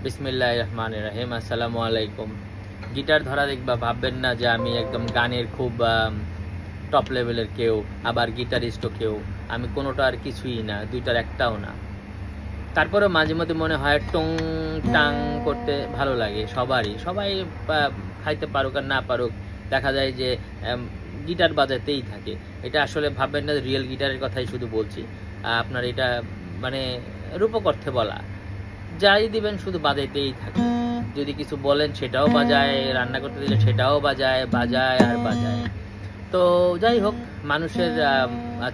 বিসমিল্লাহির রহমানির রহিম। আসসালামু আলাইকুম। গিটার ধরা দেখবা ভাববেন না যে আমি একদম গানের খুব টপ লেভেলের কেউ, আবার গিটারিস্টও কেউ। আমি কোনোটা আর কিছুই না, দুইটার একটাও না। তারপরেও মাঝে মধ্যে মনে হয় টং টাং করতে ভালো লাগে সবারই। সবাই খাইতে পারুক আর না পারুক, দেখা যায় যে গিটার বাজাতেই থাকে। এটা আসলে ভাববেন না রিয়েল গিটারের কথাই শুধু বলছি। আপনার এটা মানে রূপক অর্থে বলা, যাই দিবেন শুধু বাজাইতেই থাকে। যদি কিছু বলেন সেটাও বাজায়, রান্না করতে দিলে সেটাও বাজায় বাজায় আর বাজায়। তো যাই হোক, মানুষের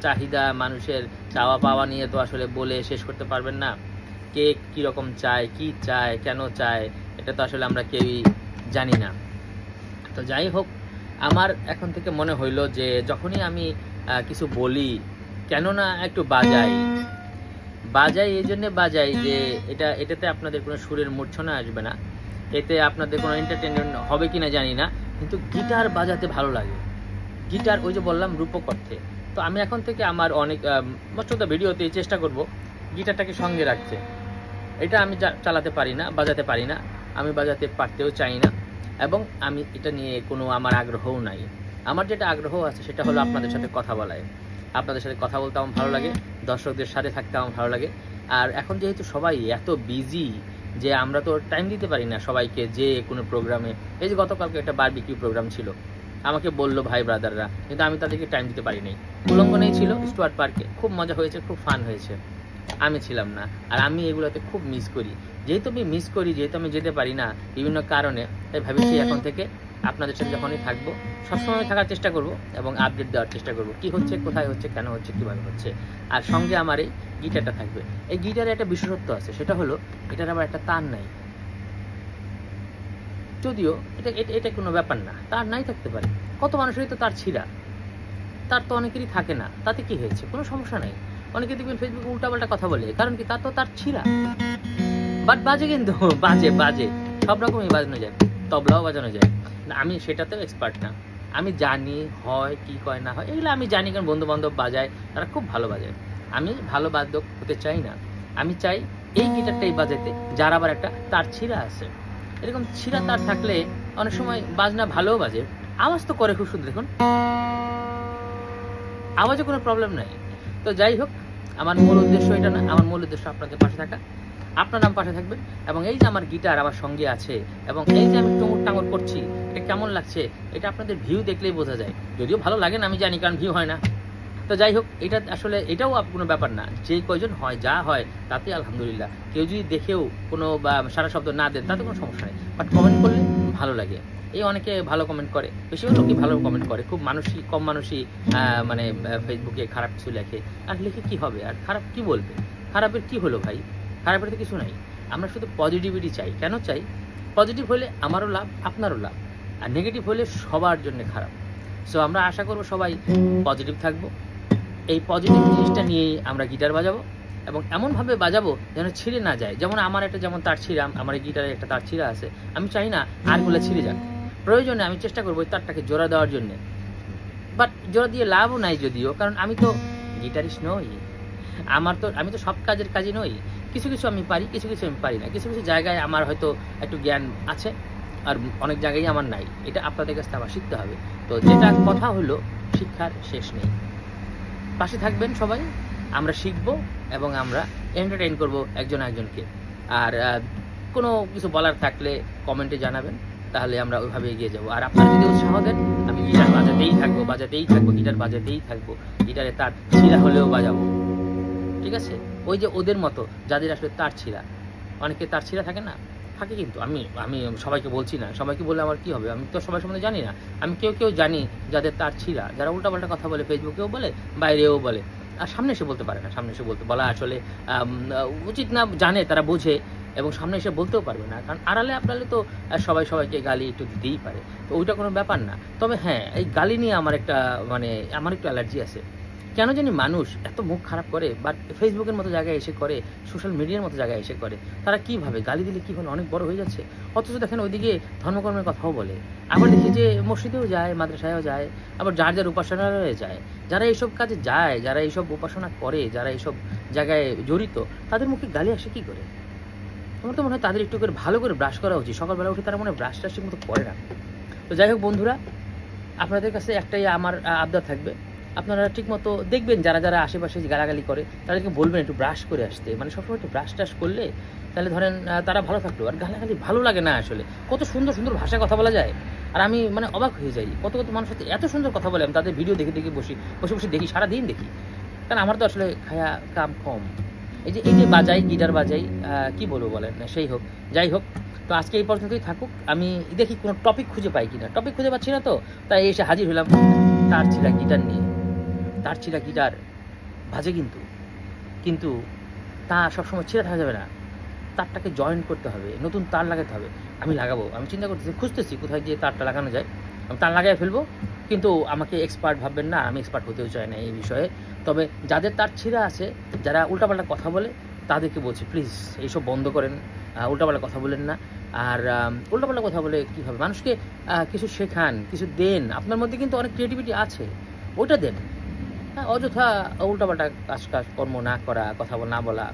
চাহিদা, মানুষের চাওয়া পাওয়া নিয়ে তো আসলে বলে শেষ করতে পারবেন না। কে কীরকম চায়, কি চায়, কেন চায়, এটা তো আসলে আমরা কেউই জানি না। তো যাই হোক, আমার এখন থেকে মনে হইলো যে যখনই আমি কিছু বলি, কেননা একটু বাজাই এই জন্য বাজাই যে এটাতে আপনাদের কোনো সুরের মূর্ছনা আসবে না, এতে আপনাদের কোনো এন্টারটেনমেন্ট হবে কিনা জানি না, কিন্তু গিটার বাজাতে ভালো লাগে। গিটার ওই যে বললাম রূপক অর্থে। তো আমি এখন থেকে আমার অনেক মোস্ট অফ দ্য ভিডিওতে চেষ্টা করব গিটারটাকে সঙ্গে রাখতে। এটা আমি চালাতে পারি না, বাজাতে পারি না, আমি বাজাতে পারতেও চাই না, এবং আমি এটা নিয়ে কোনো আমার আগ্রহও নাই। আমার যেটা আগ্রহ আছে সেটা হলো আপনাদের সাথে কথা বলায়। আপনাদের সাথে কথা বলতে আমার ভালো লাগে, দর্শকদের সাথে থাকতে আমার ভালো লাগে। আর এখন যেহেতু সবাই এত বিজি যে আমরা তো টাইম দিতে পারি না সবাইকে যে কোনো প্রোগ্রামে। এই যে গতকালকে একটা বারবিকিউ প্রোগ্রাম ছিল, আমাকে বললো ভাই ব্রাদাররা, কিন্তু আমি তাদেরকে টাইম দিতে পারি নাই। উলঙ্গনেই ছিল স্টুয়ার্ট পার্কে, খুব মজা হয়েছে, খুব ফান হয়েছে, আমি ছিলাম না। আর আমি এগুলোতে খুব মিস করি। যেহেতু আমি যেতে পারি না বিভিন্ন কারণে, তাই ভেবেছি এখন থেকে আপনাদের সাথে যখনই থাকবো সবসময় থাকার চেষ্টা করব এবং আপডেট দেওয়ার চেষ্টা করব কি হচ্ছে, কোথায় হচ্ছে, কেন হচ্ছে, কীভাবে হচ্ছে। আর সঙ্গে আমার এই গিটারটা থাকবে। এই গিটারে একটা বিশেষত্ব আছে, সেটা হলো এটার আবার একটা তার নাই। যদিও এটা কোনো ব্যাপার না, তার নাই থাকতে পারে। কত মানুষেরই তো তার ছিঁড়া, তার তো অনেকেরই থাকে না, তাতে কি হয়েছে, কোনো সমস্যা নাই। অনেকে দেখবেন ফেসবুকে উল্টাপাল্টা কথা বলে, কারণ কি তার তো তার ছিঁড়া, বাট বাজে, কিন্তু বাজে সব রকমই বাজানো যায়, তবলাও বাজানো যায়। আমি সেটাতেও এক্সপার্ট না, আমি জানি হয় কি কয় না হয় এগুলো আমি জানি, কারণ বন্ধু বান্ধব বাজায়, তারা খুব ভালো বাজায়। আমি ভালো বাদক হতে চাই না, আমি চাই এই গিটারটাই বাজাতে যার আবার একটা তার ছিঁড়া আছে। এরকম ছিঁড়া তার থাকলে অনেক সময় বাজনা ভালোও বাজে, আওয়াজ তো করে খুব সুন্দর। দেখুন আওয়াজে কোনো প্রবলেম নাই। তো যাই হোক, আমার মূল উদ্দেশ্য এটা না, আমার মূল উদ্দেশ্য আপনাদের পাশে থাকা, আপনার নাম পাশে থাকবেন। এবং এই যে আমার গিটার আমার সঙ্গে আছে, এবং এই যে আমি টুঙুর টাঙর করছি, এটা কেমন লাগছে এটা আপনাদের ভিউ দেখলেই বোঝা যায়। যদিও ভালো লাগে না আমি জানি, কারণ ভিউ হয় না। তো যাই হোক, এটা আসলে এটাও কোনো ব্যাপার না, যে কয়জন হয় যা হয় তাতে আলহামদুলিল্লাহ। কেউ যদি দেখেও কোনো বা সারা শব্দ না দেন তাতে কোনো সমস্যা নেই, বাট কমেন্ট করলে ভালো লাগে। এই অনেকে ভালো কমেন্ট করে, বেশিরভাগ লোকই ভালো কমেন্ট করে, খুব মানুষই কম মানুষই মানে ফেসবুকে খারাপ কিছু লেখে। আর লিখে কি হবে, আর খারাপ কি বলবে, খারাপের কি হলো ভাই, খারাপের তো কিছু নাই। আমরা শুধু পজিটিভিটি চাই। কেন চাই? পজিটিভ হলে আমারও লাভ, আপনারও লাভ, আর নেগেটিভ হলে সবার জন্য খারাপ। সো আমরা আশা করবো সবাই পজিটিভ থাকবো। এই পজিটিভ জিনিসটা নিয়েই আমরা গিটার বাজাবো, এবং এমনভাবে বাজাবো যেন ছিঁড়ে না যায়। যেমন আমার একটা যেমন তার ছিঁড়া, আমার এই গিটারে একটা তার ছিঁড়া আছে, আমি চাই না আরগুলো ছিঁড়ে যাক। প্রয়োজনে আমি চেষ্টা করবো ওই তারটাকে জোড়া দেওয়ার জন্যে, বাট জোড়া দিয়ে লাভও নাই যদিও, কারণ আমি তো গিটারিস্ট নই। আমি তো সব কাজই নই। কিছু কিছু আমি পারি, কিছু কিছু আমি পারি না। কিছু কিছু জায়গায় আমার হয়তো একটু জ্ঞান আছে, আর অনেক জায়গায় আমার নাই। এটা আপনাদের কাছ থেকে আবার শিখতে হবে। তো যেটা কথা হলো, শিক্ষার শেষ নেই। পাশে থাকবেন সবাই, আমরা শিখবো এবং আমরা এন্টারটেইন করব একজন একজনকে। আর কোনো কিছু বলার থাকলে কমেন্টে জানাবেন, তাহলে আমরা ওইভাবে এগিয়ে যাবো। আর আপনারা যদি উৎসাহ দেন, আমি গিটার বাজাতেই থাকবো, গিটার বাজাতেই থাকবো। গিটারে তার ছিঁড়া হলেও বাজাবো, ঠিক আছে? ওই যে ওদের মতো যাদের আসলে তার ছিঁড়া, অনেকে তার ছিঁড়া থাকে না, থাকে, কিন্তু আমি সবাইকে বলছি না। সবাইকে বললে আমার কি হবে, আমি তো সবার সম্বন্ধে জানি না। আমি কেউ জানি যাদের তার ছিঁড়া, যারা উল্টাপাল্টা কথা বলে, ফেসবুকেও বলে, বাইরেও বলে, আর সামনে এসে বলতে পারে না। সামনে এসে বলা আসলে উচিত না, জানে, তারা বোঝে, এবং সামনে এসে বলতেও পারবে না, কারণ আড়ালে আপনালে তো সবাইকে গালি একটু দিতেই পারে। তো ওইটা কোনো ব্যাপার না। তবে হ্যাঁ, এই গালি নিয়ে আমার একটু অ্যালার্জি আছে। কেন জানি মানুষ এত মুখ খারাপ করে, বাট ফেসবুকের মতো জায়গায় এসে করে, সোশ্যাল মিডিয়ার মতো জায়গায় এসে করে। তারা কীভাবে গালি দিলে কী হলো, অনেক বড় হয়ে যাচ্ছে। অথচ দেখেন ওইদিকে ধর্মকর্মের কথাও বলে। আবার দেখি যে মসজিদেও যায়, মাদ্রাসায়ও যায়, আবার যার উপাসনালয়ে যায়। যারা এইসব কাজে যায়, যারা এইসব উপাসনা করে, যারা এইসব জায়গায় জড়িত, তাদের মুখে গালি আসে কী করে? আমার তো মনে হয় তাদের একটু করে ভালো করে ব্রাশ করা উচিত। সকালবেলা উঠে তারা মনে হয় ব্রাশ টাশ ঠিক মতো করে না। তো যাই হোক বন্ধুরা, আপনাদের কাছে একটাই আমার আবদার থাকবে, আপনারা ঠিকমতো দেখবেন যারা যারা আশেপাশে গালাগালি করে তাদেরকে বলবেন একটু ব্রাশ করে আসতে। মানে সবসময় একটু ব্রাশ টাশ করলে তাহলে ধরেন তারা ভালো থাকলো। আর গালাগালি ভালো লাগে না আসলে, কত সুন্দর সুন্দর ভাষায় কথা বলা যায়। আর আমি মানে অবাক হয়ে যাই, কত কত মানুষ সাথে এত সুন্দর কথা বলে। আমি তাদের ভিডিও দেখে দেখে বসে বসে দেখি, সারাদিন দেখি, কারণ আমার তো আসলে খায়া কাম কম। এই যে বাজাই, গিটার বাজাই, কি বলবো বলেন, সেই হোক যাই হোক। তো আজকে এই পর্যন্তই থাকুক, আমি দেখি কোনো টপিক খুঁজে পাই কিনা। টপিক খুঁজে পাচ্ছি না, তো তাই এসে হাজির হলাম তার ছিলা গিটার নিয়ে। তার ছিলা গিটার বাজে, কিন্তু তা সবসময় ছিঁড়ে থাকা যাবে না, তারটাকে জয়েন করতে হবে, নতুন তার লাগাতে হবে। আমি লাগাবো, আমি চিন্তা করতেছি, খুঁজতেছি কোথায় গিয়ে তারটা লাগানো যায়। আমি তার লাগাই ফেলবো, কিন্তু আমাকে এক্সপার্ট ভাববেন না, আমি এক্সপার্ট হতেও চাই না এই বিষয়ে। তবে যাদের তার ছিঁড়া আছে, যারা উল্টাপাল্টা কথা বলে, তাদেরকে বলছি প্লিজ এইসব বন্ধ করেন, উল্টাপাল্টা কথা বলেন না। আর উল্টাপাল্টা কথা বলে কী হবে, মানুষকে কিছু শেখান, কিছু দেন। আপনার মধ্যে কিন্তু অনেক ক্রিয়েটিভিটি আছে, ওইটা দেন। হ্যাঁ, অযথা উল্টাপাল্টা কর্ম না করা, কথা না বলা,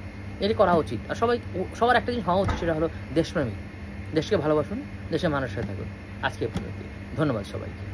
এটি করা উচিত। আর সবার একটা জিনিস হওয়া উচিত, সেটা হলো দেশপ্রেমিক। দেশকে ভালোবাসুন, দেশের মানুষের সাথে থাকুন। আজকে ধন্যবাদ সবাইকে।